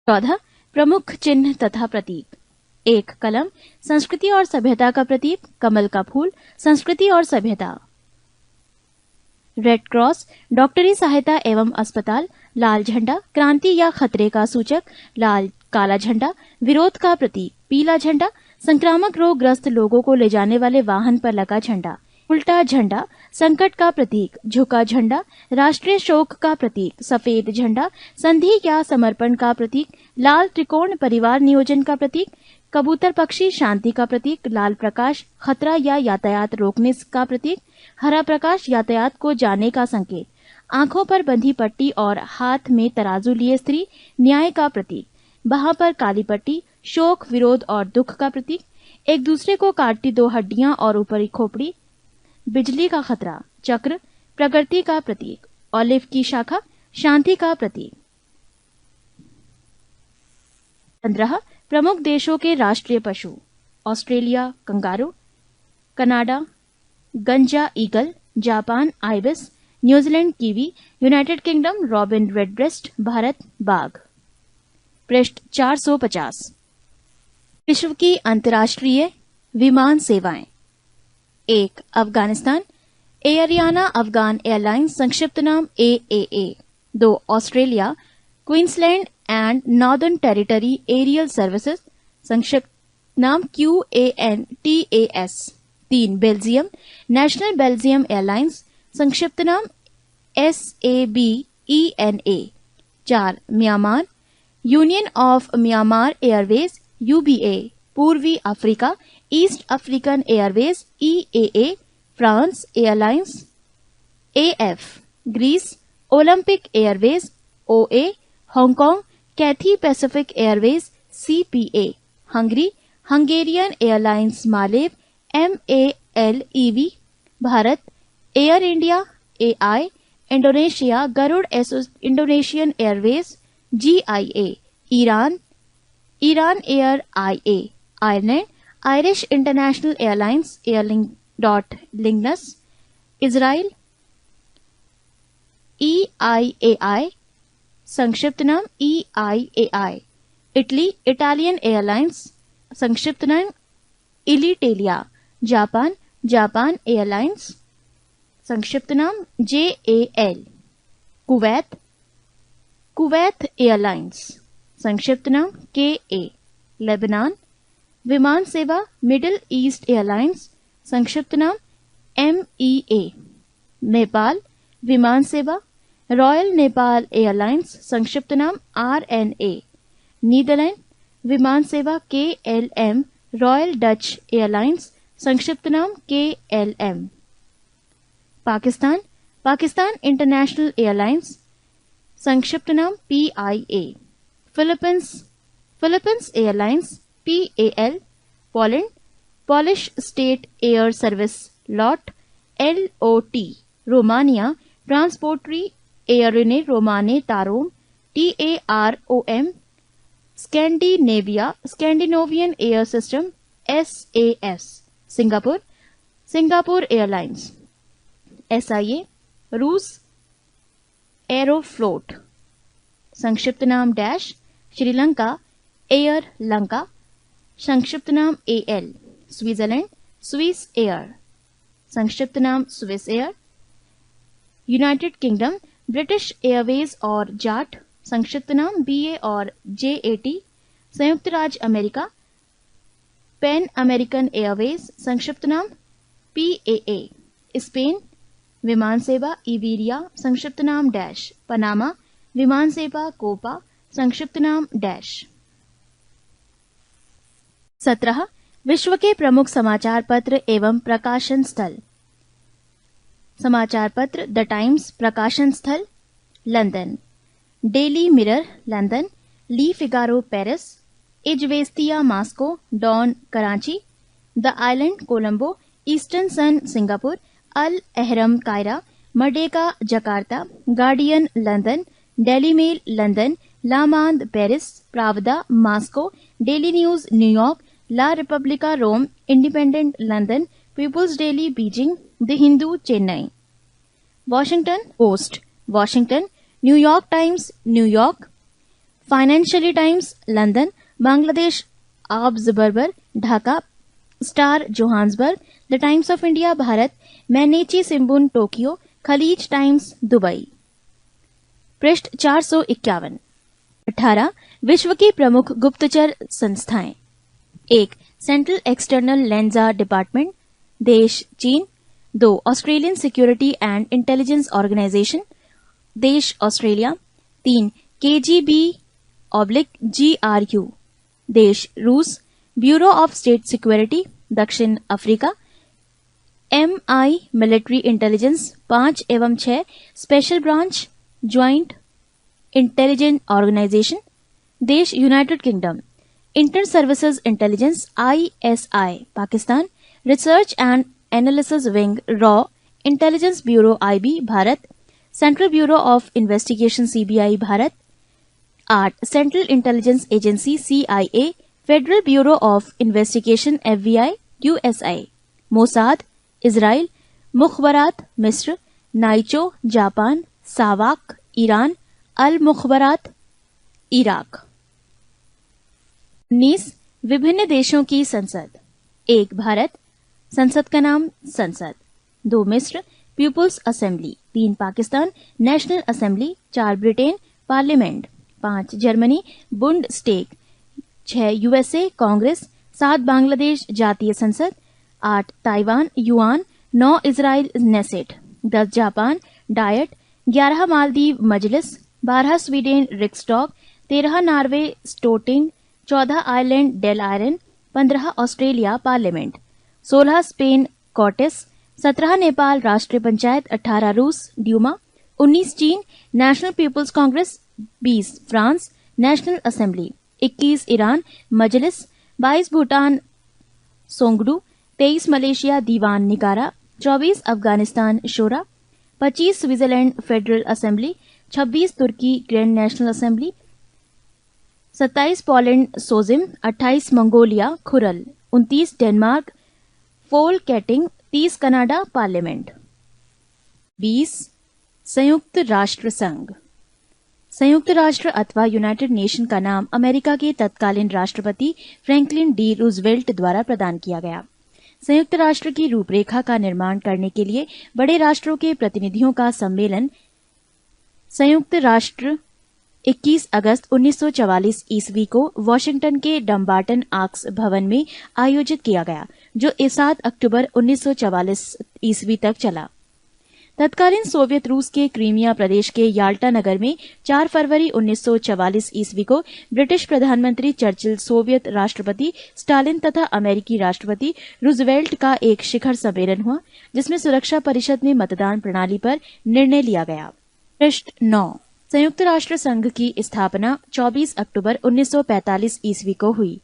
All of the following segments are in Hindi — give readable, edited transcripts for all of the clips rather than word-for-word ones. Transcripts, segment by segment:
14 प्रमुख चिन्ह तथा प्रतीक। 1 कलम, संस्कृति और सभ्यता का प्रतीक, कमल का फूल, संस्कृति और सभ्यता। रेड क्रॉस, डॉक्टरी सहायता एवं अस्पताल। लाल झंडा, क्रांति या खतरे का सूचक, लाल काला झंडा, विरोध का प्रतीक। पीला झंडा, संक्रामक रोग ग्रस्त लोगों को ले जाने वाले वाहन पर लगा झंडा। उल्टा झंडा, संकट का प्रतीक। झुका झंडा, राष्ट्रीय शोक का प्रतीक। सफेद झंडा, संधि या समर्पण का प्रतीक। लाल त्रिकोण, परिवार नियोजन का प्रतीक। कबूतर पक्षी, शांति का प्रतीक। लाल प्रकाश, खतरा या यातायात रोकने का प्रतीक। हरा प्रकाश, यातायात को जाने का संकेत। आंखों पर बंधी पट्टी और हाथ में तराजू लिए स्त्री, न्याय का प्रतीक। बाह पर काली पट्टी, शोक, विरोध और दुख का प्रतीक। एक दूसरे को काटती 2 हड्डियां और ऊपरी खोपड़ी, बिजली का खतरा। चक्र, प्रकृति का प्रतीक। ऑलिव की शाखा, शांति का प्रतीक। 15 प्रमुख देशों के राष्ट्रीय पशु। ऑस्ट्रेलिया कंगारू, कनाडा गंजा ईगल, जापान ibis, New Zealand kiwi, United Kingdom robin redbreast, Bharat बाघ। पृष्ठ 450। विश्व की अंतर्राष्ट्रीय विमान सेवाएं। 1 अफगानिस्तान, एयरियाना अफगान एयरलाइंस, संक्षिप्त नाम AAA। 2 Australia, Queensland and Northern Territory Aerial Services, संक्षिप्त नाम QANTAS। 3 Belgium, National Belgium Airlines, संक्षिप्त नाम SABENA। 4 Myanmar, Union of Myanmar Airways UBA। पूर्वी Africa, East African Airways EAA। France Airlines AF। Greece, Olympic Airways OA। Hong Kong, Cathay Pacific Airways CPA। Hungary, Hungarian Airlines Malev MALEV। Bharat, Air India AI। Indonesia, Garuda Indonesian Airways GIA। Iran, Iran Air IA। Ireland, Irish International Airlines एयरलिंग्स। Israel, EIAI, संक्षिप्त नाम EIAI। इटली, इटालियन एयरलाइंस, संक्षिप्त नाम इलिटेलिया। जापान, जापान एयरलाइंस, संक्षिप्त नाम JAL। कुवैत, कुवैत एयरलाइंस, संक्षिप्त नाम KA। लेबनान, विमान सेवा मिडिल ईस्ट एयरलाइंस, संक्षिप्त नाम MEA। नेपाल, विमान सेवा रॉयल नेपाल एयरलाइंस, संक्षिप्त नाम RNA। नीदरलैंड, विमान सेवा KLM रॉयल डच एयरलाइंस, संक्षिप्त नाम KLM। Pakistan, Pakistan International Airlines, संक्षिप्त नाम PIA। Philippines, Philippines Airlines PAL। Poland, Polish State Air Service LOT LOT। Romania, Transporturile Aeriene Romane Tarom TAROM। Scandinavia, Scandinavian Air System SAS। Singapore, Singapore Airlines SIA। रूस, एरोफ्लोट, संक्षिप्त नाम डैश। श्रीलंका, एयर लंका, संक्षिप्त नाम AL। स्विट्जरलैंड, स्विस एयर, संक्षिप्त नाम Swiss air. United kingdom, British Airways और जाट, संक्षिप्त नाम BA और JAT। संयुक्त राज्य अमेरिका, पैन अमेरिकन एयरवेज, संक्षिप्त नाम PAA। स्पेन, विमान सेवा इबेरिया, संक्षिप्त नाम डैश। पनामा, विमान सेवा कोपा, संक्षिप्त नाम डैश। 17 विश्व के प्रमुख समाचार पत्र एवं प्रकाशन स्थल। समाचार पत्र द टाइम्स, प्रकाशन स्थल London. Daily Mirror London, Le Figaro Paris, Izvestia Moscow, Dawn Karachi, the Island Colombo, Eastern Sun Singapore, Al Ahram Cairo, Merdeka Jakarta, Guardian London, Daily Mail London, Le Monde Paris, Pravda Moscow, Daily News New York, La Repubblica Rome, Independent London, People's Daily Beijing, the Hindu Chennai. Washington Post, Washington, New York Times New York, Financial Times London, Bangladesh Observer Dhaka, Star Johannesburg, the Times of India Bharat, मैनेची सिम्बुन Tokyo, Khaleej Times Dubai. पृष्ठ 451। 18 विश्व की प्रमुख गुप्तचर संस्थाएं। 1 सेंट्रल एक्सटर्नल लेंजा डिपार्टमेंट, देश चीन। 2 Australian Security and Intelligence Organisation, देश ऑस्ट्रेलिया। 3 KGB/GRU, देश रूस। ब्यूरो ऑफ स्टेट सिक्योरिटी, दक्षिण अफ्रीका। MI मिलिट्री इंटेलिजेंस 5 एवं 6 Special Branch Joint Intelligence Organisation, देश United Kingdom. Inter Services Intelligence ISI Pakistan. Research and Analysis Wing रॉ Intelligence Bureau IB Bharat. Central Bureau of Investigation CBI Bharat. 8 Central Intelligence Agency CIA, Federal Bureau of Investigation FBI USA। Mossad Israel, Mukhabarat मिस्र, नाइचो जापान, सावाक ईरान, अल मुखबरात इराक। 19 विभिन्न देशों की संसद। 1 भारत, संसद का नाम संसद। 2 मिस्र, People's Assembly. 3 Pakistan, National Assembly. 4 Britain, Parliament. 5 Germany, Bundestag. 6 USA, Congress. 7 Bangladesh, Jatiya Sangsad. 8 Taiwan, Yuan. 9 Israel, Knesset. 10 Japan, Diet. 11 Maldives, Majlis. 12 Sweden, Riksdag. 13 Norway, Storting. 14 Ireland, Dail Eireann. 15 Australia, Parliament. 16 Spain, Cortes. 17 Nepal, Rashtriya Panchayat. 18 रूस, ड्यूमा। 19 चीन, National People's Congress. 20 France, National Assembly. 21 Iran, मजलिस। 22 Bhutan, Tshogdu. 23 Malaysia, Dewan Negara. 24 Afghanistan, Shura. 25 Switzerland, Federal Assembly. 26 तुर्की, Grand National Assembly. 27 Poland, Sejm. 28 Mongolia, Khural. 29 Denmark, Folketing. 30 Canada, Parliament. 20 संयुक्त राष्ट्र संघ। संयुक्त राष्ट्र अथवा यूनाइटेड नेशन का नाम अमेरिका के तत्कालीन राष्ट्रपति फ्रैंकलिन डी रूजवेल्ट द्वारा प्रदान किया गया। संयुक्त राष्ट्र की रूपरेखा का निर्माण करने के लिए बड़े राष्ट्रों के प्रतिनिधियों का सम्मेलन संयुक्त राष्ट्र 21 अगस्त 1944 ईस्वी को वॉशिंगटन के डम्बार्टन आर्क्स भवन में आयोजित किया गया, जो 7 अक्टूबर 1944 ईस्वी तक चला। तत्कालीन सोवियत रूस के क्रीमिया प्रदेश के याल्टा नगर में 4 फरवरी 1944 ईस्वी को ब्रिटिश प्रधानमंत्री चर्चिल, सोवियत राष्ट्रपति स्टालिन तथा अमेरिकी राष्ट्रपति रूजवेल्ट का एक शिखर सम्मेलन हुआ, जिसमें सुरक्षा परिषद में मतदान प्रणाली पर निर्णय लिया गया। पृष्ठ 9। संयुक्त राष्ट्र संघ की स्थापना 24 अक्टूबर 1945 ईस्वी को हुई।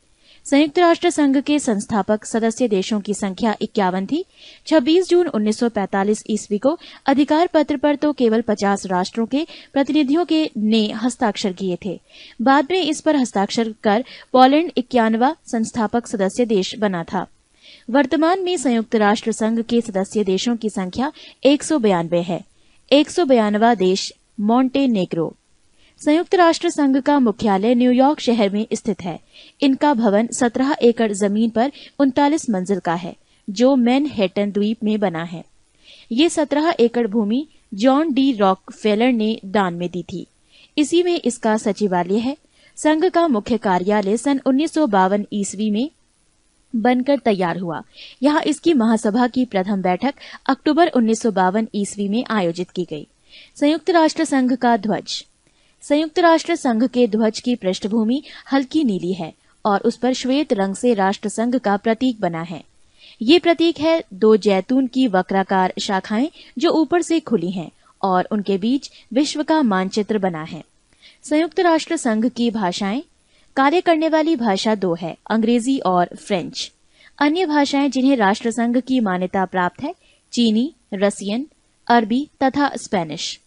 संयुक्त राष्ट्र संघ के संस्थापक सदस्य देशों की संख्या 51 थी। 26 जून 1945 ईस्वी को अधिकार पत्र पर तो केवल 50 राष्ट्रों के प्रतिनिधियों के ने हस्ताक्षर किए थे। बाद में इस पर हस्ताक्षर कर पोलैंड 91वां संस्थापक सदस्य देश बना था। वर्तमान में संयुक्त राष्ट्र संघ के सदस्य देशों की संख्या 192 है। 192वां देश मोंटेनेग्रो। संयुक्त राष्ट्र संघ का मुख्यालय न्यूयॉर्क शहर में स्थित है। इनका भवन 17 एकड़ जमीन पर 39 मंजिल का है, जो मैनहट्टन द्वीप में बना है। ये 17 एकड़ भूमि जॉन डी रॉकफेलर ने दान में दी थी। इसी में इसका सचिवालय है। संघ का मुख्य कार्यालय सन 1952 ईस्वी में बनकर तैयार हुआ। यहाँ इसकी महासभा की प्रथम बैठक अक्टूबर 1952 ईस्वी में आयोजित की गई। संयुक्त राष्ट्र संघ का ध्वज। संयुक्त राष्ट्र संघ के ध्वज की पृष्ठभूमि हल्की नीली है और उस पर श्वेत रंग से राष्ट्र संघ का प्रतीक बना है। ये प्रतीक है 2 जैतून की वक्राकार शाखाएं जो ऊपर से खुली हैं और उनके बीच विश्व का मानचित्र बना है। संयुक्त राष्ट्र संघ की भाषाएं। कार्य करने वाली भाषा 2 है, अंग्रेजी और फ्रेंच। अन्य भाषाएं जिन्हें राष्ट्र संघ की मान्यता प्राप्त है, चीनी, रसियन, अरबी तथा स्पेनिश।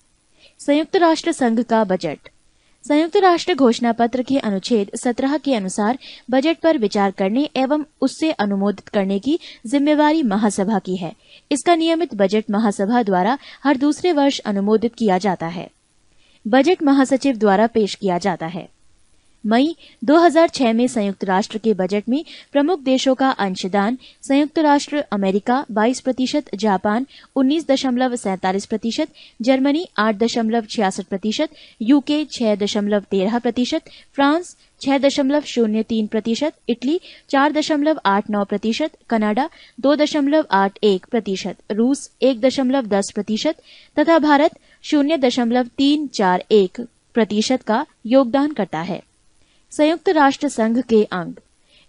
संयुक्त राष्ट्र संघ का बजट। संयुक्त राष्ट्र घोषणा पत्र के अनुच्छेद 17 के अनुसार बजट पर विचार करने एवं उससे अनुमोदित करने की जिम्मेवारी महासभा की है। इसका नियमित बजट महासभा द्वारा हर दूसरे वर्ष अनुमोदित किया जाता है। बजट महासचिव द्वारा पेश किया जाता है। मई 2006 में संयुक्त राष्ट्र के बजट में प्रमुख देशों का अंशदान संयुक्त राष्ट्र America 22%, Japan 19.47%, Germany 8.66%, UK 6.13%, France 6.03%, Italy 4.89%, Canada 2.81%, रूस 1.10% तथा भारत 0.341% का योगदान करता है। संयुक्त राष्ट्र संघ के अंग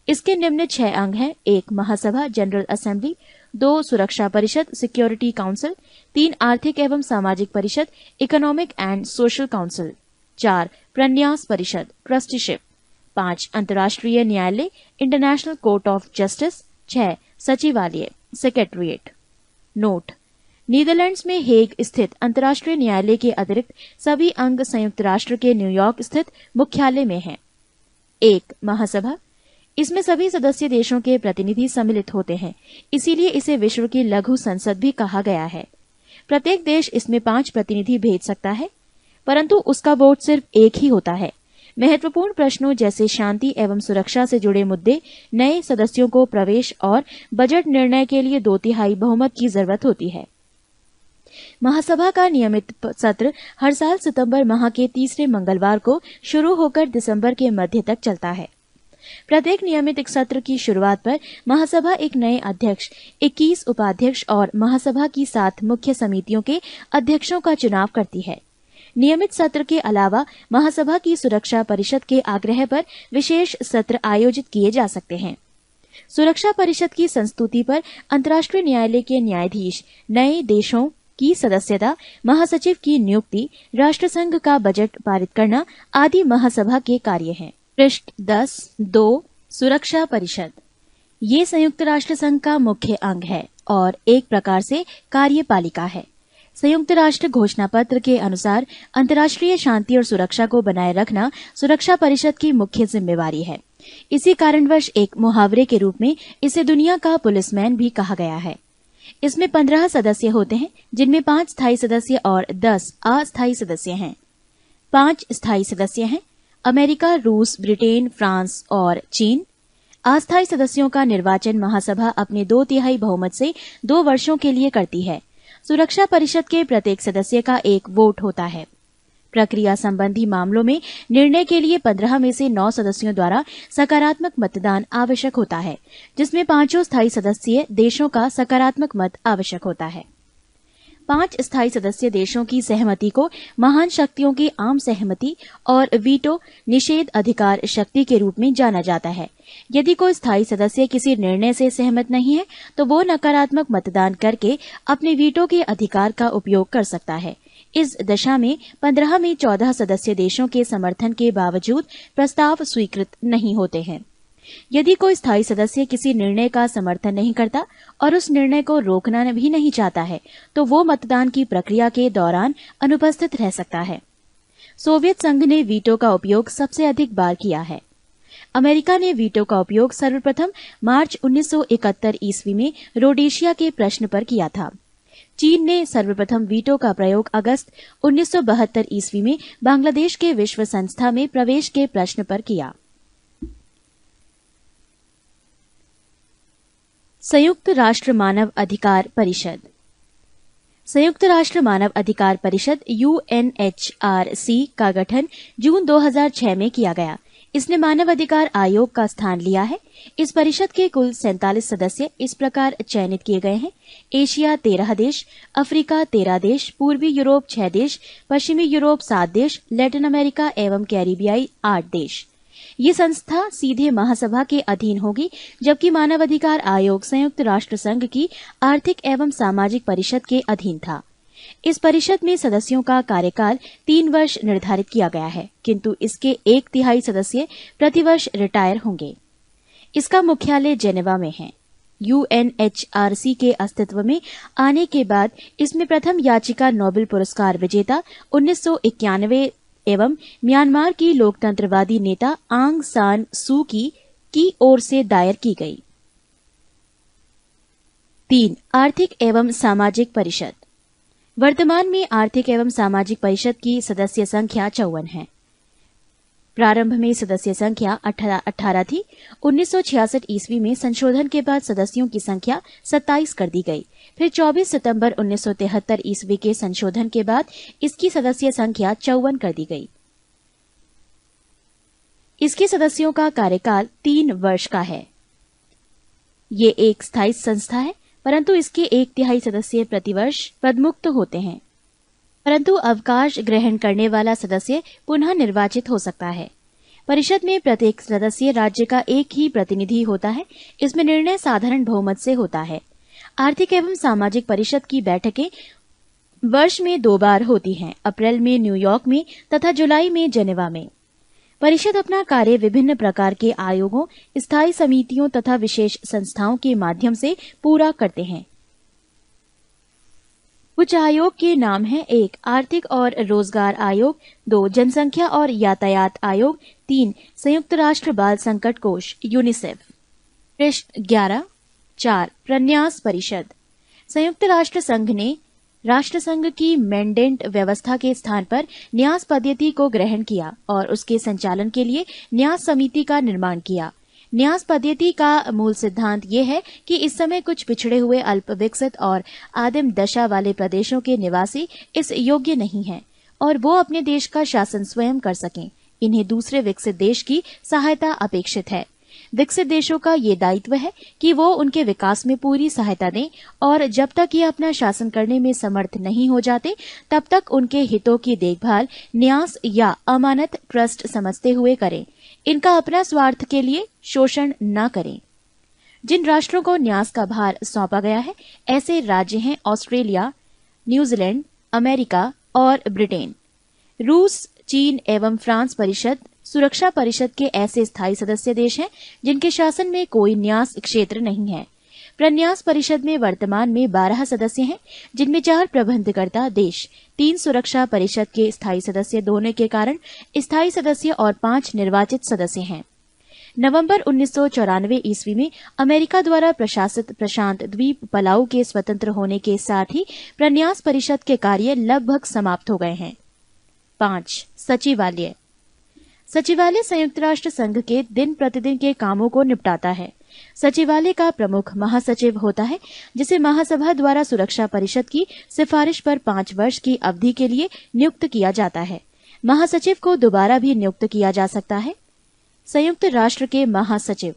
इसके निम्न 6 अंग हैं। 1 महासभा जनरल असेंबली, 2 सुरक्षा परिषद सिक्योरिटी काउंसिल, 3 आर्थिक एवं सामाजिक परिषद इकोनॉमिक एंड सोशल काउंसिल, 4 प्रन्यास परिषद ट्रस्टीशिप, 5 अंतर्राष्ट्रीय न्यायालय इंटरनेशनल कोर्ट ऑफ जस्टिस, 6 सचिवालय सेक्रेटरीट। नोट: नीदरलैंड्स में हेग स्थित अंतर्राष्ट्रीय न्यायालय के अतिरिक्त सभी अंग संयुक्त राष्ट्र के न्यूयॉर्क स्थित मुख्यालय में हैं। 1 महासभा इसमें सभी सदस्य देशों के प्रतिनिधि सम्मिलित होते हैं, इसीलिए इसे विश्व की लघु संसद भी कहा गया है। प्रत्येक देश इसमें 5 प्रतिनिधि भेज सकता है, परंतु उसका वोट सिर्फ एक ही होता है। महत्वपूर्ण प्रश्नों जैसे शांति एवं सुरक्षा से जुड़े मुद्दे नए सदस्यों को प्रवेश और बजट निर्णय के लिए 2/3 बहुमत की जरूरत होती है। महासभा का नियमित सत्र हर साल सितंबर माह के तीसरे मंगलवार को शुरू होकर दिसंबर के मध्य तक चलता है। प्रत्येक नियमित सत्र की शुरुआत पर महासभा एक नए अध्यक्ष, 21 उपाध्यक्ष और महासभा की 7 मुख्य समितियों के अध्यक्षों का चुनाव करती है। नियमित सत्र के अलावा महासभा की सुरक्षा परिषद के आग्रह पर विशेष सत्र आयोजित किए जा सकते हैं। सुरक्षा परिषद की संस्तुति पर अंतर्राष्ट्रीय न्यायालय के न्यायाधीश, नए देशों की सदस्यता, महासचिव की नियुक्ति, राष्ट्रसंघ का बजट पारित करना आदि महासभा के कार्य हैं। पृष्ठ 10(2) सुरक्षा परिषद ये संयुक्त राष्ट्र संघ का मुख्य अंग है और एक प्रकार से कार्यपालिका है। संयुक्त राष्ट्र घोषणा पत्र के अनुसार अंतर्राष्ट्रीय शांति और सुरक्षा को बनाए रखना सुरक्षा परिषद की मुख्य जिम्मेवारी है। इसी कारणवश एक मुहावरे के रूप में इसे दुनिया का पुलिसमैन भी कहा गया है। इसमें 15 सदस्य होते हैं, जिनमें 5 स्थायी सदस्य और 10 अस्थायी सदस्य हैं। 5 स्थायी सदस्य हैं अमेरिका, रूस, ब्रिटेन, फ्रांस और चीन। अस्थायी सदस्यों का निर्वाचन महासभा अपने 2/3 बहुमत से 2 वर्षों के लिए करती है। सुरक्षा परिषद के प्रत्येक सदस्य का एक वोट होता है। प्रक्रिया संबंधी मामलों में निर्णय के लिए 15 में से 9 सदस्यों द्वारा सकारात्मक मतदान आवश्यक होता है, जिसमें 5 स्थायी सदस्य देशों का सकारात्मक मत आवश्यक होता है। 5 स्थायी सदस्य देशों की सहमति को महान शक्तियों की आम सहमति और वीटो निषेध अधिकार शक्ति के रूप में जाना जाता है। यदि कोई स्थायी सदस्य किसी निर्णय से सहमत नहीं है, तो वो नकारात्मक मतदान करके अपने वीटो के अधिकार का उपयोग कर सकता है। इस दशा में 15 में 14 सदस्य देशों के समर्थन के बावजूद प्रस्ताव स्वीकृत नहीं होते हैं। यदि कोई स्थायी सदस्य किसी निर्णय का समर्थन नहीं करता और उस निर्णय को रोकना भी नहीं चाहता है, तो वो मतदान की प्रक्रिया के दौरान अनुपस्थित रह सकता है। सोवियत संघ ने वीटो का उपयोग सबसे अधिक बार किया है। अमेरिका ने वीटो का उपयोग सर्वप्रथम मार्च 1971 ईस्वी में रोडेशिया के प्रश्न पर किया था। चीन ने सर्वप्रथम वीटो का प्रयोग अगस्त 1972 ईस्वी में बांग्लादेश के विश्व संस्था में प्रवेश के प्रश्न पर किया। संयुक्त राष्ट्र मानव अधिकार परिषद संयुक्त राष्ट्र मानव अधिकार परिषद UNHRC का गठन जून 2006 में किया गया। इसने मानव अधिकार आयोग का स्थान लिया है। इस परिषद के कुल 47 सदस्य इस प्रकार चयनित किए गए हैं: एशिया 13 देश, अफ्रीका 13 देश, पूर्वी यूरोप 6 देश, पश्चिमी यूरोप 7 देश, लैटिन अमेरिका एवं कैरिबियाई 8 देश। ये संस्था सीधे महासभा के अधीन होगी, जबकि मानवाधिकार आयोग संयुक्त राष्ट्र संघ की आर्थिक एवं सामाजिक परिषद के अधीन था। इस परिषद में सदस्यों का कार्यकाल 3 वर्ष निर्धारित किया गया है, किंतु इसके 1/3 सदस्य प्रतिवर्ष रिटायर होंगे। इसका मुख्यालय जेनेवा में है। UNHRC के अस्तित्व में आने के बाद इसमें प्रथम याचिका नोबेल पुरस्कार विजेता 1991 एवं म्यांमार की लोकतंत्रवादी नेता आंग सान सू की ओर से दायर की गई। 3 आर्थिक एवं सामाजिक परिषद वर्तमान में आर्थिक एवं सामाजिक परिषद की सदस्य संख्या 54 है। प्रारंभ में सदस्य संख्या 18 थी। 1966 ईस्वी में संशोधन के बाद सदस्यों की संख्या 27 कर दी गई। फिर 24 सितंबर 1973 ईस्वी के संशोधन के बाद इसकी सदस्य संख्या 54 कर दी गई। इसके सदस्यों का कार्यकाल 3 वर्ष का है। ये एक स्थायी संस्था है, परंतु इसके 1/3 सदस्य प्रतिवर्ष पदमुक्त होते हैं, परंतु अवकाश ग्रहण करने वाला सदस्य पुनः निर्वाचित हो सकता है। परिषद में प्रत्येक सदस्य राज्य का एक ही प्रतिनिधि होता है। इसमें निर्णय साधारण बहुमत से होता है। आर्थिक एवं सामाजिक परिषद की बैठकें वर्ष में 2 बार होती हैं, अप्रैल में न्यूयॉर्क में तथा जुलाई में जेनेवा में। परिषद अपना कार्य विभिन्न प्रकार के आयोगों, स्थायी समितियों तथा विशेष संस्थाओं के माध्यम से पूरा करते हैं। कुछ आयोग के नाम हैं: 1 आर्थिक और रोजगार आयोग, 2 जनसंख्या और यातायात आयोग, 3 संयुक्त राष्ट्र बाल संकट कोष यूनिसेफ। पृष्ठ 11। 4 प्रन्यास परिषद। संयुक्त राष्ट्र संघ ने राष्ट्रसंघ की मैंडेट व्यवस्था के स्थान पर न्यास पद्धति को ग्रहण किया और उसके संचालन के लिए न्यास समिति का निर्माण किया। न्यास पद्धति का मूल सिद्धांत ये है कि इस समय कुछ पिछड़े हुए, अल्प विकसित और आदिम दशा वाले प्रदेशों के निवासी इस योग्य नहीं हैं और वो अपने देश का शासन स्वयं कर सकें। इन्हें दूसरे विकसित देश की सहायता अपेक्षित है। विकसित देशों का ये दायित्व है कि वो उनके विकास में पूरी सहायता दें और जब तक ये अपना शासन करने में समर्थ नहीं हो जाते, तब तक उनके हितों की देखभाल न्यास या अमानत ट्रस्ट समझते हुए करें। इनका अपना स्वार्थ के लिए शोषण न करें। जिन राष्ट्रों को न्यास का भार सौंपा गया है, ऐसे राज्य हैं ऑस्ट्रेलिया, न्यूजीलैंड, अमेरिका और ब्रिटेन। रूस, चीन एवं फ्रांस परिषद सुरक्षा परिषद के ऐसे स्थायी सदस्य देश हैं जिनके शासन में कोई न्यास क्षेत्र नहीं है। प्रन्यास परिषद में वर्तमान में 12 सदस्य हैं, जिनमें 4 प्रबंधकर्ता देश, 3 सुरक्षा परिषद के स्थायी सदस्य होने के कारण स्थायी सदस्य और 5 निर्वाचित सदस्य हैं। नवंबर 1994 ईस्वी में अमेरिका द्वारा प्रशासित प्रशांत द्वीप पलाऊ के स्वतंत्र होने के साथ ही प्रन्यास परिषद के कार्य लगभग समाप्त हो गए हैं। 5 सचिवालय। सचिवालय संयुक्त राष्ट्र संघ के दिन प्रतिदिन के कामों को निपटाता है। सचिवालय का प्रमुख महासचिव होता है, जिसे महासभा द्वारा सुरक्षा परिषद की सिफारिश पर 5 वर्ष की अवधि के लिए नियुक्त किया जाता है। महासचिव को दोबारा भी नियुक्त किया जा सकता है। संयुक्त राष्ट्र के महासचिव।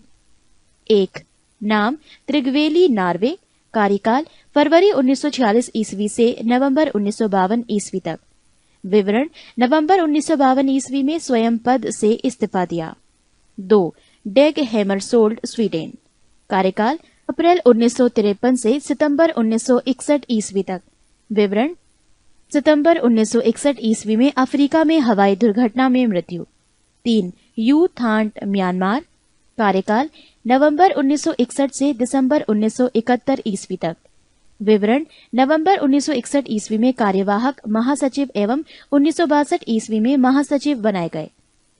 1 नाम त्रिगवेली नार्वे, कार्यकाल फरवरी 1946 ईस्वी से नवंबर 1952 ईस्वी तक। विवरण: नवंबर 1952 ईस्वी में स्वयं पद से इस्तीफा दिया। 2 डेग हेमरसोल्ड, स्वीडन, कार्यकाल अप्रैल 1953 से सितंबर 1961 ईस्वी तक। विवरण: सितंबर 1961 ईस्वी में अफ्रीका में हवाई दुर्घटना में मृत्यु। 3 यू थांट, म्यांमार, कार्यकाल नवंबर 1961 से दिसंबर 1971 ईस्वी तक। विवरण: नवंबर 1961 ईस्वी में कार्यवाहक महासचिव एवं 1962 ईस्वी में महासचिव बनाए गए।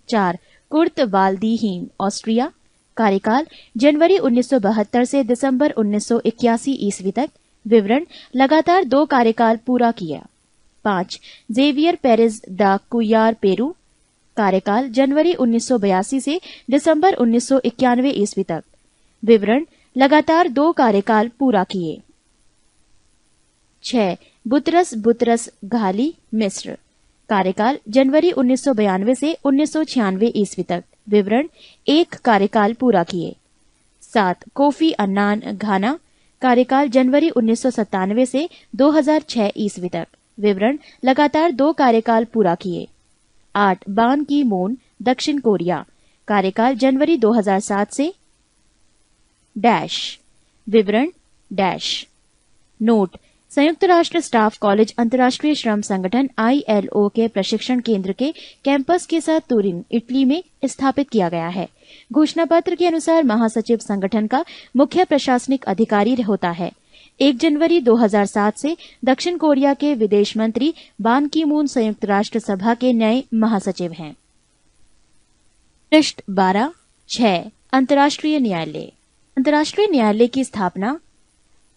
4 कुर्त वाल्दीहीम, ऑस्ट्रिया, कार्यकाल जनवरी 1972 से दिसंबर 1981 ईस्वी तक। विवरण: लगातार 2 कार्यकाल पूरा किया। 5 जेवियर पेरेज दा कुयार, पेरू, कार्यकाल जनवरी 1982 से दिसंबर 1991 ईस्वी तक। विवरण: लगातार 2 कार्यकाल पूरा किए। 6 बुतरस बुतरस घाली, मिस्र, कार्यकाल जनवरी 1992 से 1996 ईस्वी तक। विवरण: 1 कार्यकाल पूरा किए। 7 कोफी अन्नान, घाना, कार्यकाल जनवरी 1997 से 2006 ईस्वी तक। विवरण: लगातार 2 कार्यकाल पूरा किए। 8 बान की मून, दक्षिण कोरिया, कार्यकाल जनवरी 2007 से डैश। विवरण: डैश। नोट: संयुक्त राष्ट्र स्टाफ कॉलेज अंतर्राष्ट्रीय श्रम संगठन ILO के प्रशिक्षण केंद्र के कैंपस के साथ तुरिन, इटली में स्थापित किया गया है। घोषणा पत्र के अनुसार महासचिव संगठन का मुख्य प्रशासनिक अधिकारी होता है। 1 जनवरी 2007 से दक्षिण कोरिया के विदेश मंत्री बान की मून संयुक्त राष्ट्र सभा के नए महासचिव हैं। पृष्ठ 12। 6 अंतर्राष्ट्रीय न्यायालय। अंतर्राष्ट्रीय न्यायालय की स्थापना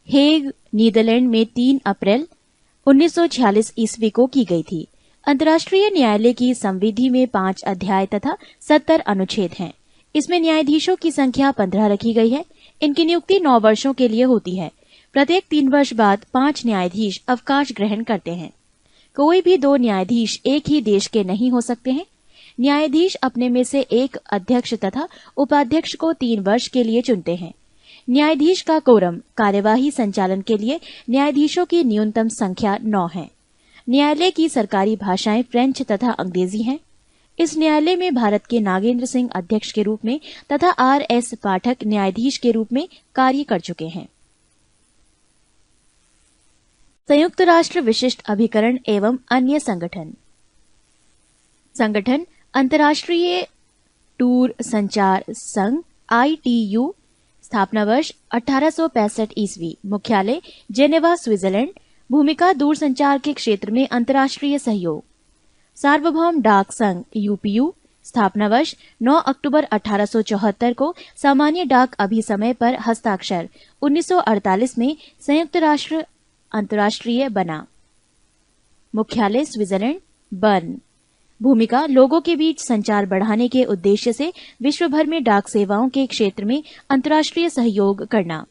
हेग, नीदरलैंड में 3 अप्रैल 1946 ईस्वी को की गई थी। अंतर्राष्ट्रीय न्यायालय की संविधि में 5 अध्याय तथा 70 अनुच्छेद हैं। इसमें न्यायाधीशों की संख्या 15 रखी गई है। इनकी नियुक्ति 9 वर्षों के लिए होती है। प्रत्येक 3 वर्ष बाद 5 न्यायाधीश अवकाश ग्रहण करते हैं। कोई भी 2 न्यायाधीश एक ही देश के नहीं हो सकते हैं। न्यायाधीश अपने में से एक अध्यक्ष तथा उपाध्यक्ष को 3 वर्ष के लिए चुनते हैं। न्यायाधीश का कोरम कार्यवाही संचालन के लिए न्यायाधीशों की न्यूनतम संख्या 9 है। न्यायालय की सरकारी भाषाएं फ्रेंच तथा अंग्रेजी हैं। इस न्यायालय में भारत के नागेंद्र सिंह अध्यक्ष के रूप में तथा R.S. पाठक न्यायाधीश के रूप में कार्य कर चुके हैं। संयुक्त राष्ट्र विशिष्ट अभिकरण एवं अन्य संगठन। संगठन अंतर्राष्ट्रीय टूर संचार संघ ITU, स्थापना वर्ष 1865 ईस्वी, मुख्यालय जेनेवा, स्विट्जरलैंड। भूमिका दूरसंचार के क्षेत्र में अंतर्राष्ट्रीय सहयोग। सार्वभौम डाक संघ UPU, स्थापना वर्ष 9 अक्टूबर 1874 को सामान्य डाक अभिसमय पर हस्ताक्षर 1948 में संयुक्त राष्ट्र अंतर्राष्ट्रीय बना। मुख्यालय स्विट्जरलैंड, बर्न। भूमिका लोगों के बीच संचार बढ़ाने के उद्देश्य से विश्व भर में डाक सेवाओं के क्षेत्र में अंतर्राष्ट्रीय सहयोग करना।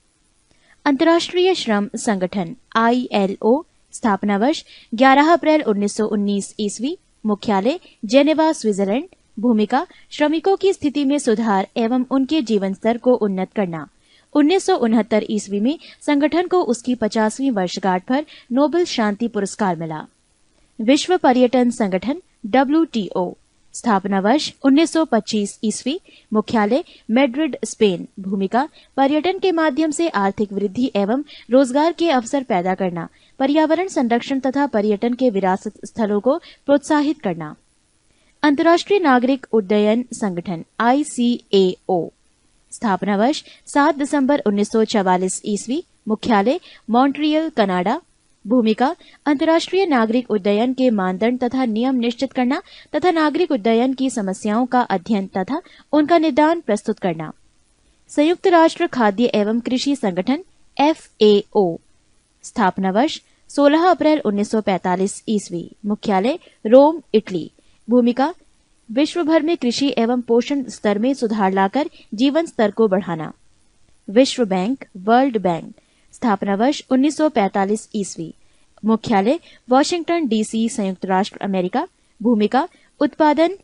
अंतर्राष्ट्रीय श्रम संगठन ILO, स्थापना वर्ष 11 अप्रैल 1919 ईस्वी, मुख्यालय जेनेवा, स्विट्जरलैंड। भूमिका श्रमिकों की स्थिति में सुधार एवं उनके जीवन स्तर को उन्नत करना। 1969 ईस्वी में संगठन को उसकी 50वीं वर्षगांठ पर नोबेल शांति पुरस्कार मिला। विश्व पर्यटन संगठन WTO, स्थापना वर्ष 1925 ईस्वी, मुख्यालय मैड्रिड, स्पेन। भूमिका पर्यटन के माध्यम से आर्थिक वृद्धि एवं रोजगार के अवसर पैदा करना, पर्यावरण संरक्षण तथा पर्यटन के विरासत स्थलों को प्रोत्साहित करना। अंतर्राष्ट्रीय नागरिक उड्डयन संगठन ICAO, स्थापना वर्ष 7 दिसंबर 1944 ईस्वी, मुख्यालय मॉन्ट्रियल, कनाडा। भूमिका अंतर्राष्ट्रीय नागरिक उड्डयन के मानदंड तथा नियम निश्चित करना तथा नागरिक उड्डयन की समस्याओं का अध्ययन तथा उनका निदान प्रस्तुत करना। संयुक्त राष्ट्र खाद्य एवं कृषि संगठन FAO, स्थापना वर्ष 16 अप्रैल 1945 ईस्वी, मुख्यालय रोम, इटली। भूमिका विश्व भर में कृषि एवं पोषण स्तर में सुधार लाकर जीवन स्तर को बढ़ाना। विश्व बैंक, वर्ल्ड बैंक, स्थापना वर्ष 1945 ईस्वी, मुख्यालय वॉशिंगटन DC, संयुक्त राष्ट्र अमेरिका। भूमिका उत्पादन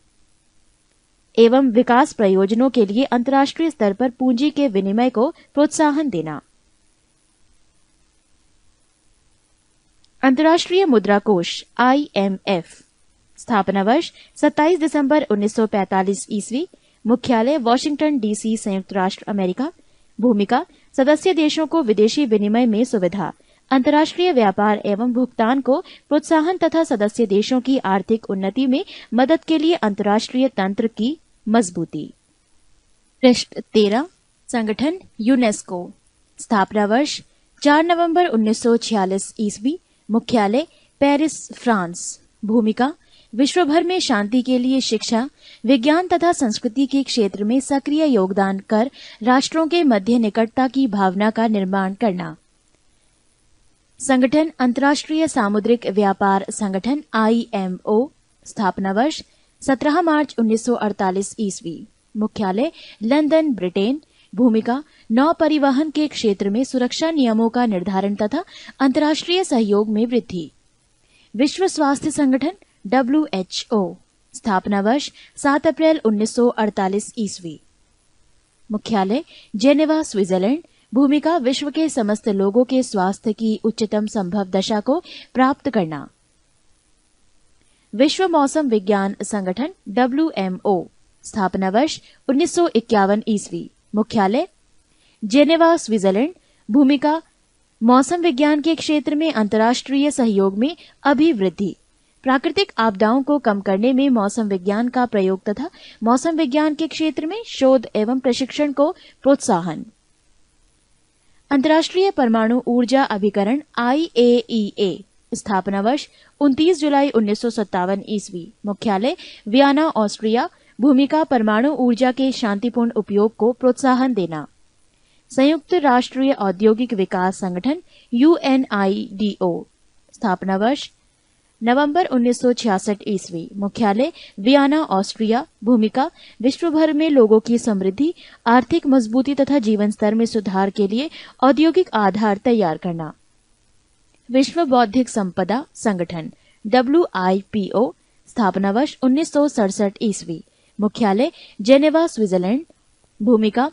एवं विकास प्रयोजनों के लिए अंतर्राष्ट्रीय स्तर पर पूंजी के विनिमय को प्रोत्साहन देना। अंतर्राष्ट्रीय मुद्रा कोष IMF, स्थापना वर्ष 27 दिसंबर 1945 ईस्वी, मुख्यालय वॉशिंगटन DC, संयुक्त राष्ट्र अमेरिका। भूमिका सदस्य देशों को विदेशी विनिमय में सुविधा, अंतर्राष्ट्रीय व्यापार एवं भुगतान को प्रोत्साहन तथा सदस्य देशों की आर्थिक उन्नति में मदद के लिए अंतर्राष्ट्रीय तंत्र की मजबूती। पृष्ठ 13। संगठन यूनेस्को, स्थापना वर्ष 4 नवंबर 1946 ईस्वी, मुख्यालय पेरिस, फ्रांस। भूमिका विश्व भर में शांति के लिए शिक्षा, विज्ञान तथा संस्कृति के क्षेत्र में सक्रिय योगदान कर राष्ट्रों के मध्य निकटता की भावना का निर्माण करना। संगठन अंतर्राष्ट्रीय सामुद्रिक व्यापार संगठन IMO, स्थापना वर्ष 17 मार्च 1948 ईस्वी, मुख्यालय लंदन, ब्रिटेन। भूमिका नौ परिवहन के क्षेत्र में सुरक्षा नियमों का निर्धारण तथा अंतर्राष्ट्रीय सहयोग में वृद्धि। विश्व स्वास्थ्य संगठन WHO, स्थापना वर्ष 7 अप्रैल 1948 ईस्वी, मुख्यालय जेनेवा, स्विट्जरलैंड। भूमिका विश्व के समस्त लोगों के स्वास्थ्य की उच्चतम संभव दशा को प्राप्त करना। विश्व मौसम विज्ञान संगठन WMO, स्थापना वर्ष 1951 ईस्वी, मुख्यालय जेनेवा, स्विट्जरलैंड। भूमिका मौसम विज्ञान के क्षेत्र में अंतर्राष्ट्रीय सहयोग में अभिवृद्धि, प्राकृतिक आपदाओं को कम करने में मौसम विज्ञान का प्रयोग तथा मौसम विज्ञान के क्षेत्र में शोध एवं प्रशिक्षण को प्रोत्साहन। अंतर्राष्ट्रीय परमाणु ऊर्जा अभिकरण IAEA, स्थापना वर्ष 29 जुलाई 1957 ईस्वी, मुख्यालय वियना, ऑस्ट्रिया। भूमिका परमाणु ऊर्जा के शांतिपूर्ण उपयोग को प्रोत्साहन देना। संयुक्त राष्ट्रीय औद्योगिक विकास संगठन UNIDO, स्थापना वर्ष नवंबर 1966 ईस्वी। मुख्यालय वियना, ऑस्ट्रिया। भूमिका विश्व भर में लोगों की समृद्धि, आर्थिक मजबूती तथा जीवन स्तर में सुधार के लिए औद्योगिक आधार तैयार करना। विश्व बौद्धिक संपदा संगठन WIPO, स्थापना वर्ष 1967 ईस्वी। मुख्यालय जेनेवा, स्विट्जरलैंड। भूमिका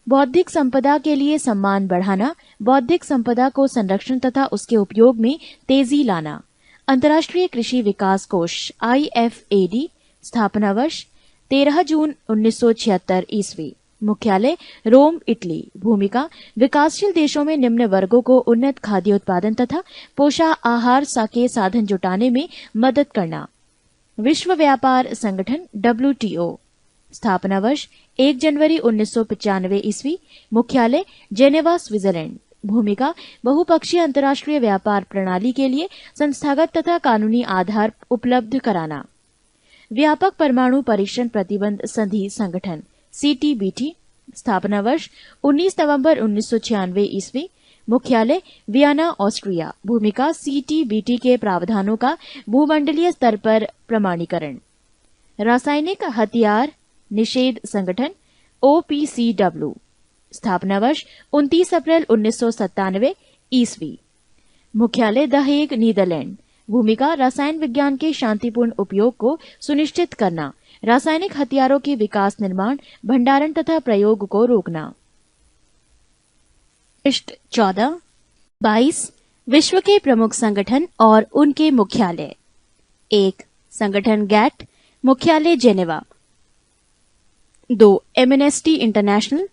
बौद्धिक संपदा के लिए सम्मान बढ़ाना, बौद्धिक संपदा को संरक्षण तथा उसके उपयोग में तेजी लाना। अंतर्राष्ट्रीय कृषि विकास कोष IFAD, स्थापना वर्ष 13 जून 1976 ईस्वी। मुख्यालय रोम, इटली। भूमिका विकासशील देशों में निम्न वर्गों को उन्नत खाद्य उत्पादन तथा पोषाहार के साधन जुटाने में मदद करना। विश्व व्यापार संगठन WTO, स्थापना वर्ष 1 जनवरी 1995 ईस्वी। मुख्यालय जेनेवा, स्विट्जरलैंड। भूमिका बहुपक्षीय अंतर्राष्ट्रीय व्यापार प्रणाली के लिए संस्थागत तथा कानूनी आधार उपलब्ध कराना। व्यापक परमाणु परीक्षण प्रतिबंध संधि संगठन CTBT, स्थापना वर्ष 19 नवंबर 1996 ईस्वी। मुख्यालय वियना, ऑस्ट्रिया। भूमिका CTBT के प्रावधानों का भूमंडलीय स्तर पर प्रमाणीकरण। रासायनिक हथियार निषेध संगठन OPCW, स्थापना वर्ष 29 अप्रैल 1997 ईस्वी। मुख्यालय द हेग, नीदरलैंड। भूमिका रासायन विज्ञान के शांतिपूर्ण उपयोग को सुनिश्चित करना, रासायनिक हथियारों के विकास, निर्माण, भंडारण तथा प्रयोग को रोकना। पृष्ठ 14-22 विश्व के प्रमुख संगठन और उनके मुख्यालय। 1. संगठन गैट, मुख्यालय जेनेवा। 2. एमनेस्टी इंटरनेशनल,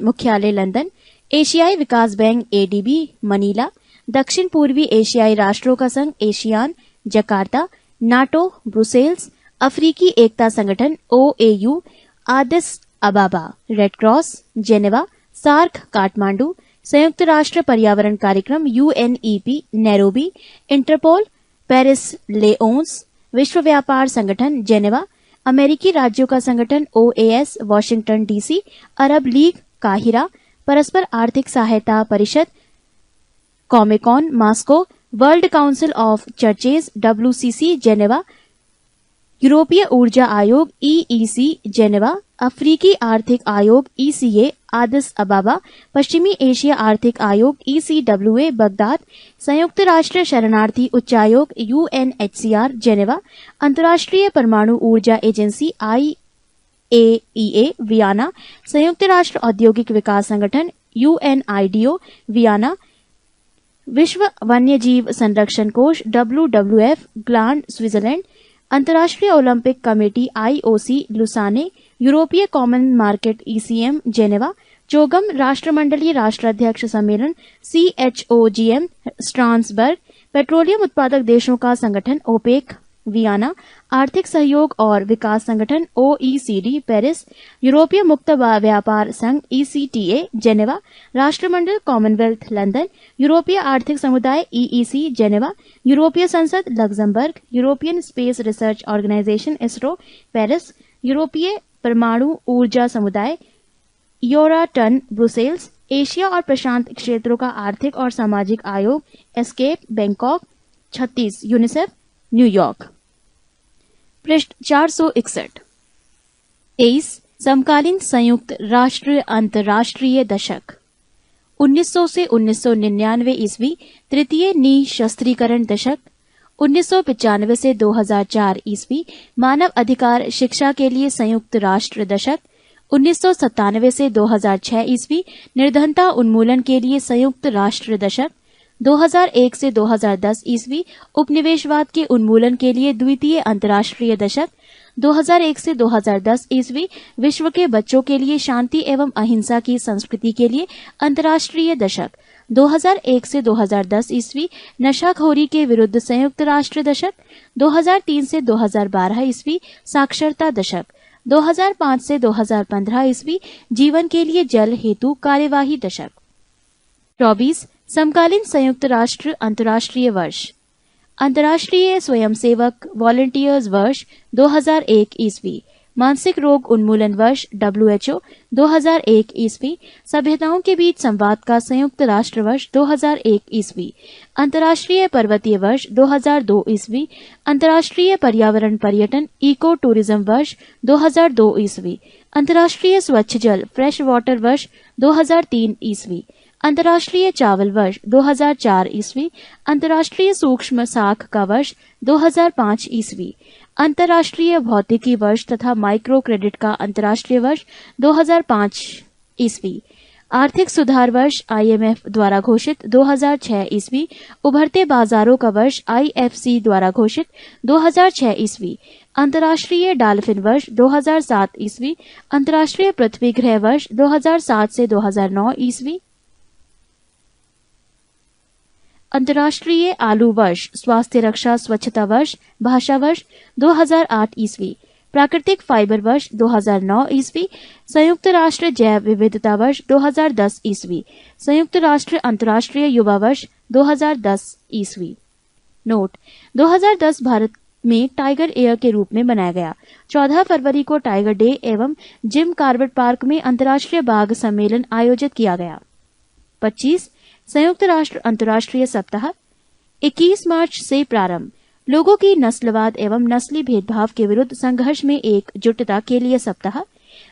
मुख्यालय लंदन। एशियाई विकास बैंक ADB, मनीला। दक्षिण पूर्वी एशियाई राष्ट्रों का संघ एशियान, जकार्ता। NATO, Brussels. अफ्रीकी एकता संगठन OAU, Addis Ababa. Red Cross, Geneva. SAARC, Kathmandu. संयुक्त राष्ट्र पर्यावरण कार्यक्रम UNEP, Nairobi. Interpol, Paris, Lyons. विश्व व्यापार संगठन जेनेवा। अमेरिकी राज्यों का संगठन OAS, Washington DC। Arab League, काहिरा। परस्पर आर्थिक सहायता परिषद Comecon, Moscow. World Council of Churches WCC, Geneva. यूरोपीय ऊर्जा आयोग EEC, जेनेवा। अफ्रीकी आर्थिक आयोग ECA, आदिस अबाबा। पश्चिमी एशिया आर्थिक आयोग ECWA, बगदाद। संयुक्त राष्ट्र शरणार्थी उच्चायोग UNHCR, जेनेवा। अंतर्राष्ट्रीय परमाणु ऊर्जा एजेंसी IAEA, वियना। संयुक्त राष्ट्र औद्योगिक विकास संगठन UNIDO, वियना। विश्व वन्यजीव संरक्षण कोष WWF, ग्लांड, स्विट्जरलैंड। अंतर्राष्ट्रीय ओलंपिक कमेटी IOC, लुसाने। यूरोपीय कॉमन मार्केट ECM, जेनेवा। चोगम राष्ट्रमंडलीय राष्ट्राध्यक्ष सम्मेलन CHOGM, स्ट्रासबर्ग। पेट्रोलियम उत्पादक देशों का संगठन OPEC, वियना। आर्थिक सहयोग और विकास संगठन OECD, पेरिस। यूरोपीय मुक्त व्यापार संघ ECTA, जेनेवा। राष्ट्रमंडल कॉमनवेल्थ, लंदन। यूरोपीय आर्थिक समुदाय EEC, जेनेवा। यूरोपीय संसद, Luxembourg. European space research organisation ISRO, Paris. यूरोपीय परमाणु ऊर्जा समुदाय यूरोटन, ब्रुसेल्स। एशिया और प्रशांत क्षेत्रों का आर्थिक और सामाजिक आयोग एस्केप, बैंकॉक। 36 UNICEF, New York. पृष्ठ 461। 23 समकालीन संयुक्त राष्ट्र अंतर्राष्ट्रीय दशक 1900 से 1999 ईस्वी, तृतीय निशस्त्रीकरण दशक। 1995 से 2004 ईस्वी, मानव अधिकार शिक्षा के लिए संयुक्त राष्ट्र दशक। 1997 से 2006 ईस्वी, निर्धनता उन्मूलन के लिए संयुक्त राष्ट्र दशक। 2001 से 2010 ईस्वी, उपनिवेशवाद के उन्मूलन के लिए द्वितीय अंतर्राष्ट्रीय दशक। 2001 से 2010 ईस्वी, विश्व के बच्चों के लिए शांति एवं अहिंसा की संस्कृति के लिए अंतर्राष्ट्रीय दशक। 2001 से 2010 ईस्वी, नशाखोरी के विरुद्ध संयुक्त राष्ट्र दशक। 2003 से 2012 ईस्वी, साक्षरता दशक। 2005 से 2015 ईस्वी, जीवन के लिए जल हेतु कार्यवाही दशक। 24 समकालीन संयुक्त राष्ट्र अंतर्राष्ट्रीय वर्ष। अंतर्राष्ट्रीय स्वयंसेवक वॉलंटियर्स वर्ष 2001 ईस्वी। मानसिक रोग उन्मूलन वर्ष WHO 2001 ईस्वी, सभ्यताओं के बीच संवाद का संयुक्त राष्ट्र वर्ष 2001 ईस्वी, अंतर्राष्ट्रीय पर्वतीय वर्ष 2002 ईस्वी, अंतर्राष्ट्रीय पर्यावरण पर्यटन इको टूरिज्म वर्ष 2002 ईस्वी, अंतर्राष्ट्रीय स्वच्छ जल फ्रेश वाटर वर्ष 2003 ईस्वी, अंतर्राष्ट्रीय चावल वर्ष 2004 ईस्वी, अंतर्राष्ट्रीय सूक्ष्म साख का वर्ष 2005 ईस्वी, अंतर्राष्ट्रीय भौतिकी वर्ष तथा माइक्रो क्रेडिट का अंतर्राष्ट्रीय वर्ष 2005 ईस्वी, आर्थिक सुधार वर्ष IMF द्वारा घोषित 2006 ईस्वी, उभरते बाजारों का वर्ष IFC द्वारा घोषित 2006 ईस्वी, अंतर्राष्ट्रीय डाल्फिन वर्ष 2007 ईस्वी, अंतर्राष्ट्रीय पृथ्वी ग्रह वर्ष 2007 से 2009 ईस्वी, अंतर्राष्ट्रीय आलू वर्ष, स्वास्थ्य रक्षा स्वच्छता वर्ष, भाषा वर्ष 2008 ईस्वी, प्राकृतिक फाइबर वर्ष 2009 ईस्वी, संयुक्त राष्ट्र जैव विविधता वर्ष 2010 ईस्वी, संयुक्त राष्ट्र अंतर्राष्ट्रीय युवा वर्ष 2010 ईस्वी। नोट: 2010 भारत में टाइगर एयर के रूप में मनाया गया। 14 फरवरी को टाइगर डे एवं जिम कॉर्बेट पार्क में अंतर्राष्ट्रीय बाघ सम्मेलन आयोजित किया गया। 25 संयुक्त राष्ट्र अंतर्राष्ट्रीय सप्ताह 21 मार्च से प्रारंभ। लोगों की नस्लवाद एवं नस्ली भेदभाव के विरुद्ध संघर्ष में एकजुटता के लिए सप्ताह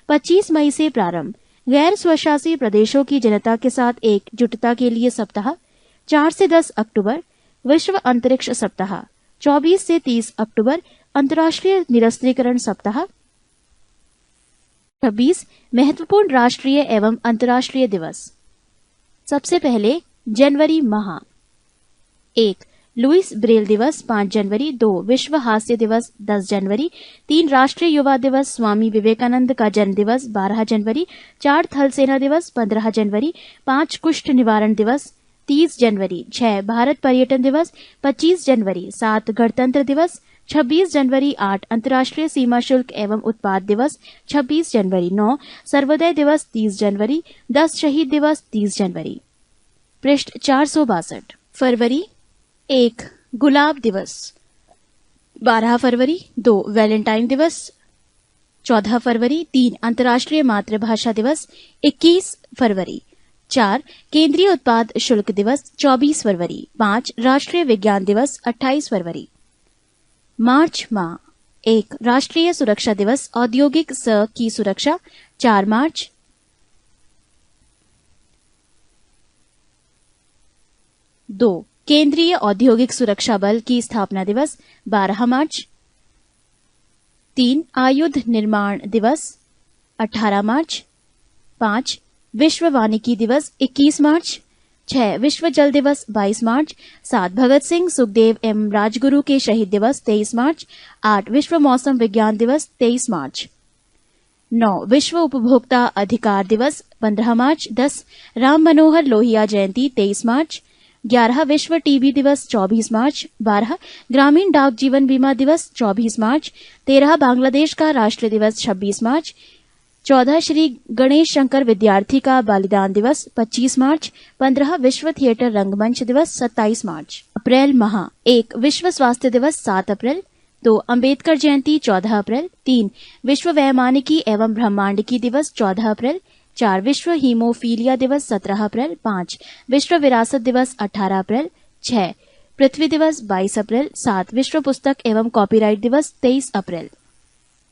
25 मई से प्रारंभ। गैर स्वशासी प्रदेशों की जनता के साथ एकजुटता के लिए सप्ताह 4 से 10 अक्टूबर। विश्व अंतरिक्ष सप्ताह 24 से 30 अक्टूबर। अंतर्राष्ट्रीय निरस्त्रीकरण सप्ताह 26 महत्वपूर्ण राष्ट्रीय एवं अंतर्राष्ट्रीय दिवस। सबसे पहले जनवरी माह। 1 लुइस ब्रेल दिवस 5 जनवरी। 2 विश्व हास्य दिवस 10 जनवरी। 3 राष्ट्रीय युवा दिवस स्वामी विवेकानंद का जन्म दिवस 12 जनवरी। 4 थल सेना दिवस 15 जनवरी। 5 कुष्ठ निवारण दिवस 30 जनवरी। 6 भारत पर्यटन दिवस 25 जनवरी। 7 गणतंत्र दिवस 26 जनवरी। 8 अंतर्राष्ट्रीय सीमा शुल्क एवं उत्पाद दिवस 26 जनवरी। 9 सर्वोदय दिवस 30 जनवरी। 10 शहीद दिवस 30 जनवरी। पृष्ठ 462। फरवरी 1 गुलाब दिवस। 12 फरवरी। 2 वैलेंटाइन दिवस। 14 फरवरी। 3 अंतर्राष्ट्रीय मातृभाषा दिवस 21 फरवरी। 4 केंद्रीय उत्पाद शुल्क दिवस 24 फरवरी। 5 राष्ट्रीय विज्ञान दिवस 28 फरवरी। मार्च माह। 1 राष्ट्रीय सुरक्षा दिवस औद्योगिक की सुरक्षा 4 मार्च। 2 केंद्रीय औद्योगिक सुरक्षा बल की स्थापना दिवस 12 मार्च। 3 आयुध निर्माण दिवस 18 मार्च। 5 विश्व वानिकी दिवस 21 मार्च। 6 विश्व जल दिवस 22 मार्च। 7 भगत सिंह सुखदेव एवं राजगुरु के शहीद दिवस 23 मार्च। 8 विश्व मौसम विज्ञान दिवस 23 मार्च। 9 विश्व उपभोक्ता अधिकार दिवस 15 मार्च। 10 राम मनोहर लोहिया जयंती 23 मार्च। 11 विश्व टीबी दिवस 24 मार्च। 12 ग्रामीण डाक जीवन बीमा दिवस 24 मार्च। 13 बांग्लादेश का राष्ट्रीय दिवस 26 मार्च। 14 श्री गणेश शंकर विद्यार्थी का बलिदान दिवस 25 मार्च। 15 विश्व थिएटर रंगमंच दिवस 27 मार्च। अप्रैल माह। 1 विश्व स्वास्थ्य दिवस 7 अप्रैल। 2 अंबेडकर जयंती 14 अप्रैल। 3 विश्व वैमानिकी एवं ब्रह्मांडिकी दिवस 14 अप्रैल। 4 विश्व हीमोफीलिया दिवस 17 अप्रैल। 5 विश्व विरासत दिवस 18 अप्रैल। 6 पृथ्वी दिवस 22 अप्रैल। 7 विश्व पुस्तक एवं कॉपीराइट दिवस 23 अप्रैल।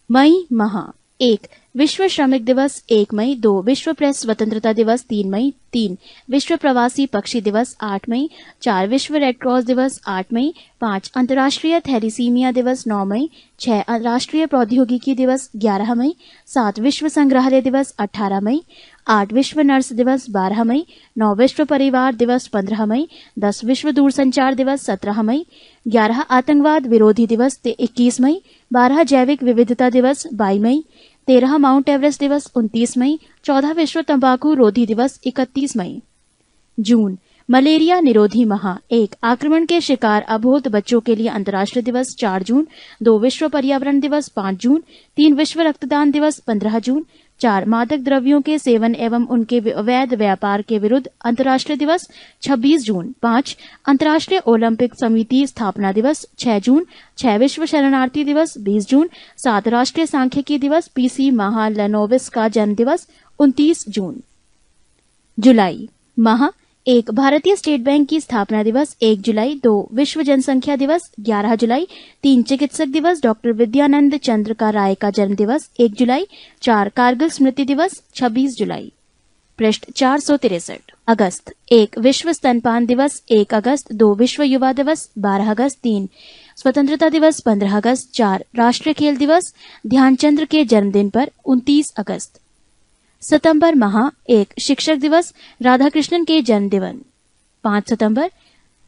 मई माह। 1 विश्व श्रमिक दिवस 1 मई। 2 विश्व प्रेस स्वतंत्रता दिवस 3 मई। 3 विश्व प्रवासी पक्षी दिवस 8 मई। 4 विश्व रेडक्रॉस दिवस 8 मई। 5 अंतर्राष्ट्रीय थैलीसीमिया दिवस 9 मई। 6 राष्ट्रीय प्रौद्योगिकी दिवस 11 मई। 7 विश्व संग्रहालय दिवस 18 मई। 8 विश्व नर्स दिवस 12 मई। 9 विश्व परिवार दिवस 15 मई। 10 विश्व दूरसंचार दिवस 17 मई। 11 आतंकवाद विरोधी दिवस 21 मई। 12 जैविक विविधता दिवस 22 मई। 13 माउंट एवरेस्ट दिवस 29 मई। 14 विश्व तंबाकू रोधी दिवस 31 मई। जून मलेरिया निरोधी माह। 1 आक्रमण के शिकार अबोध बच्चों के लिए अंतर्राष्ट्रीय दिवस 4 जून। 2 विश्व पर्यावरण दिवस 5 जून। 3 विश्व रक्तदान दिवस 15 जून। 4 मादक द्रव्यों के सेवन एवं उनके अवैध व्यापार के विरुद्ध अंतर्राष्ट्रीय दिवस 26 जून। 5 अंतर्राष्ट्रीय ओलंपिक समिति स्थापना दिवस 6 जून। 6 विश्व शरणार्थी दिवस 20 जून। 7 राष्ट्रीय सांख्यिकी दिवस पीसी महालनोबिस का जन्म दिवस 29 जून। जुलाई माह 1 भारतीय स्टेट बैंक की स्थापना दिवस 1 जुलाई। 2 विश्व जनसंख्या दिवस 11 जुलाई। 3 चिकित्सक दिवस डॉक्टर विद्यानंद चंद्रिका राय का जन्म दिवस 1 जुलाई। 4 कारगिल स्मृति दिवस 26 जुलाई। पृष्ठ 463। अगस्त 1 विश्व स्तनपान दिवस 1 अगस्त। 2 विश्व युवा दिवस 12 अगस्त। 3 स्वतंत्रता दिवस 15 अगस्त। 4 राष्ट्रीय खेल दिवस ध्यानचंद्र के जन्मदिन पर 29 अगस्त। सितंबर माह 1 शिक्षक दिवस राधाकृष्णन के जन्मदिन 5 सितंबर।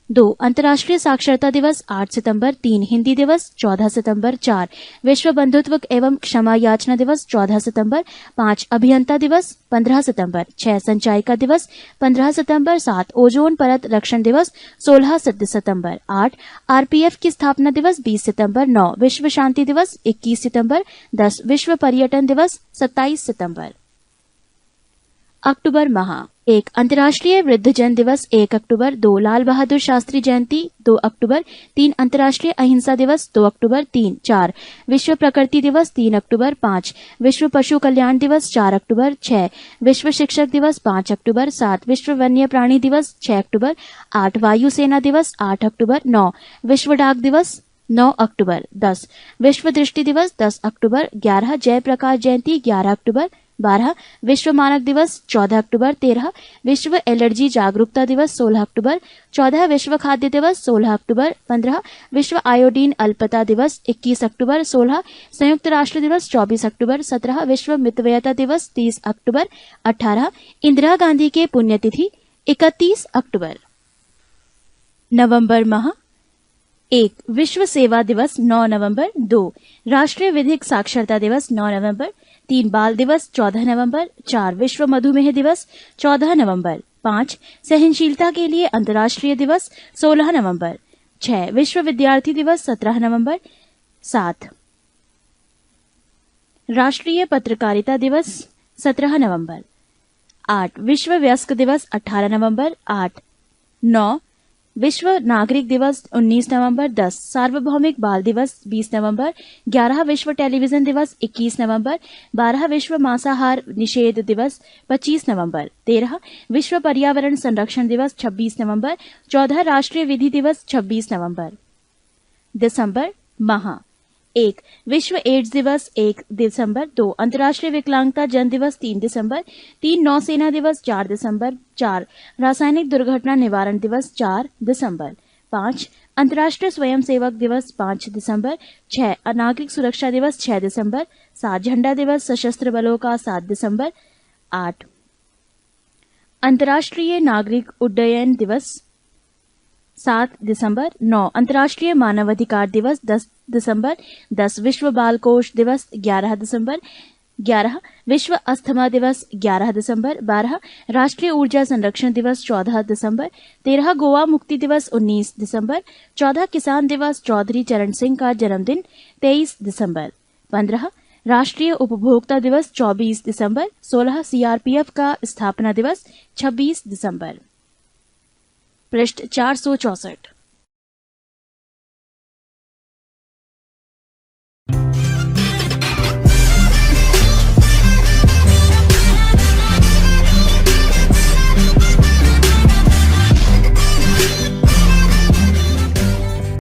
2 अंतर्राष्ट्रीय साक्षरता दिवस 8 सितंबर। 3 हिंदी दिवस 14 सितंबर। 4 विश्व बंधुत्व एवं क्षमा याचना दिवस 14 सितंबर। 5 अभियंता दिवस 15 सितंबर। 6 संचायिका दिवस 15 सितंबर। 7 ओजोन परत रक्षण दिवस 16 सितंबर। 8 आरपीएफ की स्थापना दिवस 20 सितंबर। 9 विश्व शांति दिवस 21 सितंबर। 10 विश्व पर्यटन दिवस 27 सितंबर। अक्टूबर माह 1 अंतर्राष्ट्रीय वृद्धजन दिवस 1 अक्टूबर। 2 लाल बहादुर शास्त्री जयंती 2 अक्टूबर। 3 अंतर्राष्ट्रीय अहिंसा दिवस 2 अक्टूबर। 4 विश्व प्रकृति दिवस 3 अक्टूबर। 5 विश्व पशु कल्याण दिवस 4 अक्टूबर। 6 विश्व शिक्षक दिवस 5 अक्टूबर। 7 विश्व वन्य प्राणी दिवस 6 अक्टूबर। 8 वायुसेना दिवस 8 अक्टूबर। 9 विश्व डाक दिवस 9 अक्टूबर। 10 विश्व दृष्टि दिवस 10 अक्टूबर। 11 जयप्रकाश जयंती 11 अक्टूबर। 12 विश्व मानक दिवस 14 अक्टूबर। 13 विश्व एलर्जी जागरूकता दिवस 16 अक्टूबर। 14 विश्व खाद्य दिवस 16 अक्टूबर। 15 विश्व आयोडीन अल्पता दिवस 21 अक्टूबर। 16 संयुक्त राष्ट्र दिवस 24 अक्टूबर। 17 विश्व मितव्ययता दिवस 30 अक्टूबर। 18 इंदिरा गांधी के पुण्यतिथि 31 अक्टूबर। नवंबर माह 1 विश्व सेवा दिवस 9 नवंबर। 2 राष्ट्रीय विधिक साक्षरता दिवस 9 नवंबर। 3 बाल दिवस 14 नवंबर। 4 विश्व मधुमेह दिवस 14 नवंबर। 5 सहनशीलता के लिए अंतर्राष्ट्रीय दिवस 16 नवंबर। 6 विश्व विद्यार्थी दिवस 17 नवंबर। 7 राष्ट्रीय पत्रकारिता दिवस 17 नवंबर। 8 विश्व वयस्क दिवस 18 नवंबर। 9 विश्व नागरिक दिवस 19 नवंबर। 10 सार्वभौमिक बाल दिवस 20 नवंबर। 11 विश्व टेलीविजन दिवस 21 नवंबर। 12 विश्व मांसाहार निषेध दिवस 25 नवंबर। 13 विश्व पर्यावरण संरक्षण दिवस 26 नवंबर। 14 राष्ट्रीय विधि दिवस 26 नवंबर। दिसंबर माह 1 विश्व एड्स दिवस 1 दिसंबर। 2 अंतर्राष्ट्रीय विकलांगता जन दिवस 3 दिसंबर। 3 नौसेना दिवस 4 दिसंबर। 4 रासायनिक दुर्घटना निवारण दिवस 4 दिसंबर। 5 अंतर्राष्ट्रीय स्वयंसेवक दिवस 5 दिसंबर। 6 नागरिक सुरक्षा दिवस 6 दिसंबर। 7 झंडा दिवस सशस्त्र बलों का 7 दिसंबर। 8 अंतर्राष्ट्रीय नागरिक उड्डयन दिवस 7 दिसंबर। 9 अंतर्राष्ट्रीय मानवाधिकार दिवस 10 दिसंबर। 10 विश्व बाल कोष दिवस 11 दिसंबर। 11 विश्व अस्थमा दिवस 11 दिसंबर। 12 राष्ट्रीय ऊर्जा संरक्षण दिवस 14 दिसंबर। 13 गोवा मुक्ति दिवस 19 दिसंबर। 14 किसान दिवस चौधरी चरण सिंह का जन्मदिन 23 दिसंबर। 15 राष्ट्रीय उपभोक्ता दिवस 24 दिसंबर। 16 सीआरपीएफ का स्थापना दिवस 26 दिसंबर। पृष्ठ 464।